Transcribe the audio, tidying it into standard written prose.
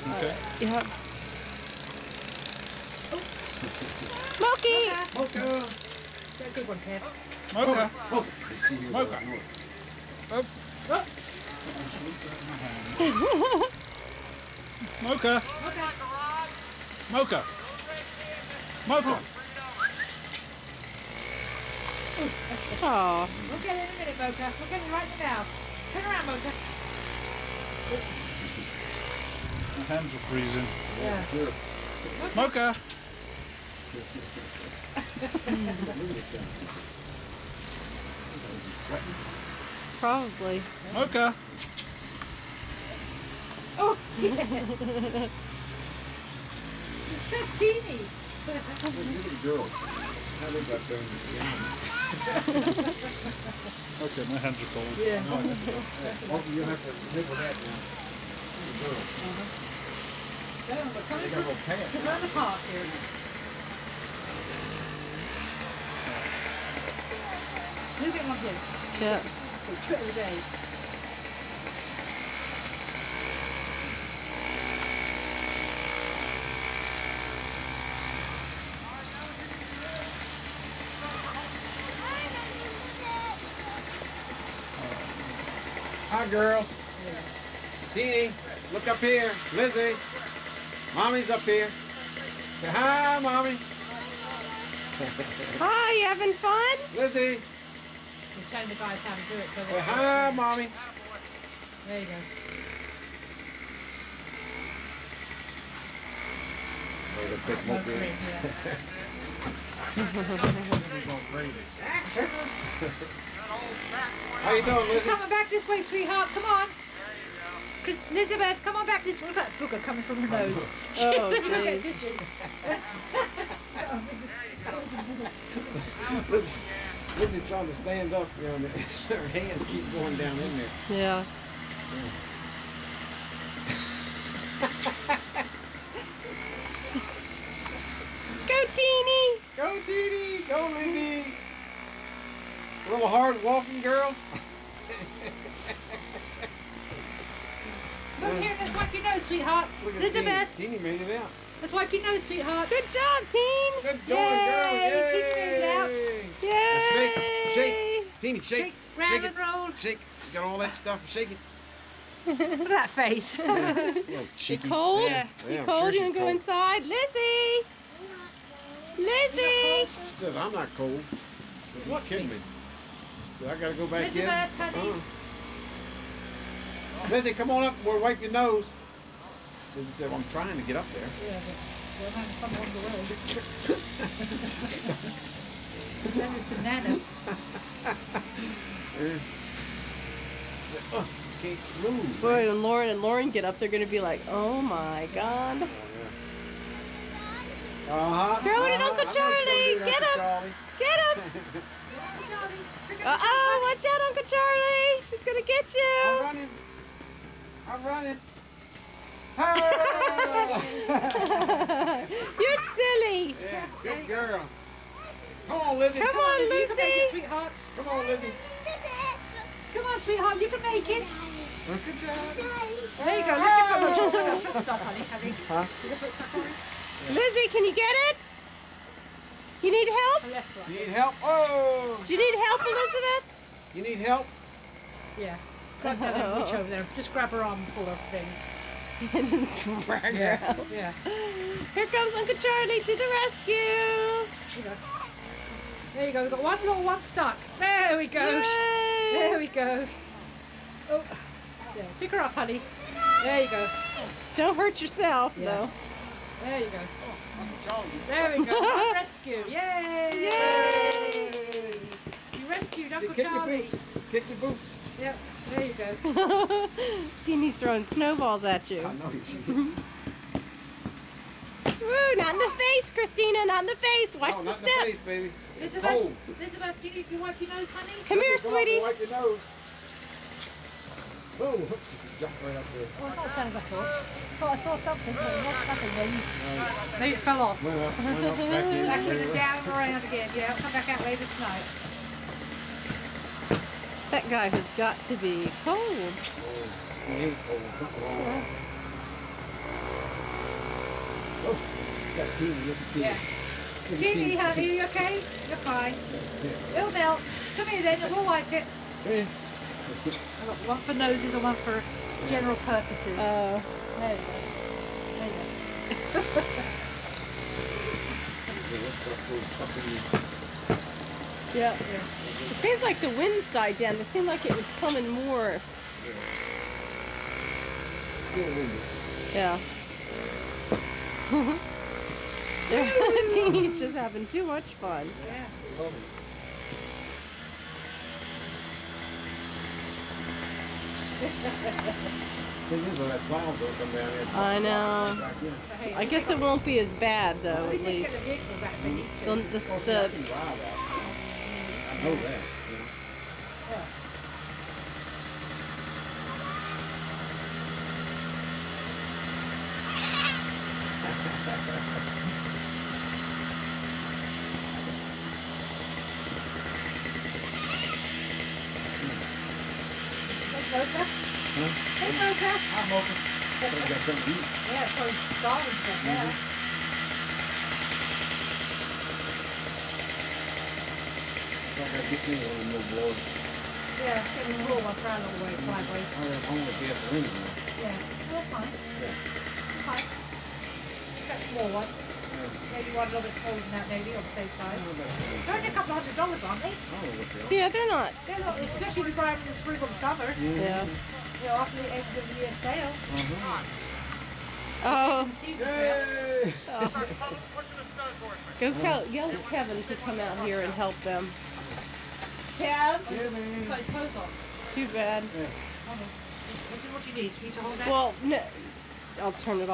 Okay. Yeah. Smokey! Mocha! Good one, Kev. Mocha. Mocha! Oh. Oh. Mocha. Mocha. Mocha. Oh. We'll get it in a minute, Mocha. We'll get it right now. Turn around, Mocha. My hands are freezing. Yeah. Sure. Mocha. Probably. Mocha. Oh, yeah. It's so teeny. Little girl. How they got them? Okay, my hands are cold. Yeah. Mocha, you'll have to nibble that now. Little girl. We're coming They got a little pants. to run the park here. Zoom in on him. Chip. The trick of the day. Hi, girls. Teeny, look up here. Lizzie. Mommy's up here. Say hi, Mommy. Hi, you having fun? Lizzie. He's showing the guys how to do it. So Say hi, Mommy. There you go. Oh, the big More mocha. green, yeah. How you doing, Lizzie? Coming back this way, sweetheart. Come on. Elizabeth, come on back this way. Look at that booger coming from her nose. Oh, Look at jeez. it, Lizzie's trying to stand up, you know, and her hands keep going down in there. Yeah. Go, Teeny! Go, Dee Dee! Go, Lizzie! A little hard walking, girls. Look here, let's wipe your nose, sweetheart. Look at Elizabeth, Teeny. Teeny made it out. let's wipe your nose, sweetheart. Good job, Teen! Good going, girls! Yay! Teeny made it out. Now Yay! shake, Teeny, shake, Round shake and it, roll. shake. You got all that stuff. Shake it. Look at that face. Oh, You shaky. cold? Yeah. You I'm cold? sure You she's wanna go cold. inside? Lizzie! Lizzie! She says I'm not cold. What kidding me? So I gotta go back Elizabeth, in. honey. Lizzie, come on up. We'll wipe your nose. Lizzie said, well, I'm trying to get up there. Yeah, but we're having fun along the way. Send this to Nana. Can't move. Boy, when Lauren and Lauren get up, they're gonna be like, oh my god. Uh-huh. Throw it at Uncle Charlie. Get him. Charlie. Get him! Uh-oh, watch out, Uncle Charlie! She's gonna get I'm you! running. I'm running. You're silly! Yeah, good girl. Come on, Lizzie. Come on, You can make it, Lucy! sweetheart. Come on, Lizzie. Come on, sweetheart, you can make it. Good job. There you go. Lift your foot. Look at your foot stuff, honey. Huh? Look your foot stuff, honey. Lizzie, can you get it? You need help? The left one. You need help? Oh! Do you need help, Elizabeth? You need help? Yeah. Grab that reach over there. Just grab her arm and pull her thing. Drag her out. Yeah. Here comes Uncle Charlie to the rescue! There you go. We've got one little one stuck. There we go. Yay! There we go. Oh. Yeah. Pick her up, honey. There you go. Don't hurt yourself, Yeah. though. There you go. There we go. One rescue. Yay! Yay! You rescued Uncle Kick your Charlie. boots. Kick your boots. Yep. There you go. Teeny's throwing snowballs at you. I know you should. Woo, not in the face, Christina, not in the face. Watch No, the not steps. in the face, baby. It's Elizabeth, cold. Elizabeth, do you need to wipe your nose, honey? Come here, Let's go up and sweetie. Wipe your nose. Oh, whoops, jumped right up there. Oh, it's not standing back up. I saw something, but not nothing then. Maybe it fell off. Went up back in. Back in and down and around again. Yeah, I'll come back out later tonight. That guy has got to be cold. He ain't cold. Something wrong. Oh, got Teeny. Look at Teeny. Yeah. Look at Teeny, Teeny's honey, face. you okay? You're fine. Yeah. It'll melt. Come here then, we'll wipe it. Hey. I've got one for noses and one for general purposes. There you go. There you go. Yeah. It seems like the winds died down. It seemed like it was coming more. Yeah. Teeny's just having too much fun. Yeah. I know. I guess it won't be as bad though, at least. I know that. Yeah. Mocha? Hey, Mocha. I'm open. So we got something to eat. Yeah, it's probably starving stuff now. So I gotta get me one of them little blowers. Yeah, get the small one thrown all the way, sideways. I have only gasoline in there. Yeah, well, that's fine. Yeah. Fine. That small one. Maybe one a little bit smaller than that, maybe, on the safe side. They're only a couple $100, aren't they? Yeah, they're not. They're not, especially if you buy them in the spring or the summer. Yeah. You know, after the end of the year sale. Oh. Season sale. Yay! Go yell at Kevin to come out here and help them. Kev? He's got his clothes on. Too bad. Yeah. What do you need? You need to hold that? Well, no. I'll turn it off.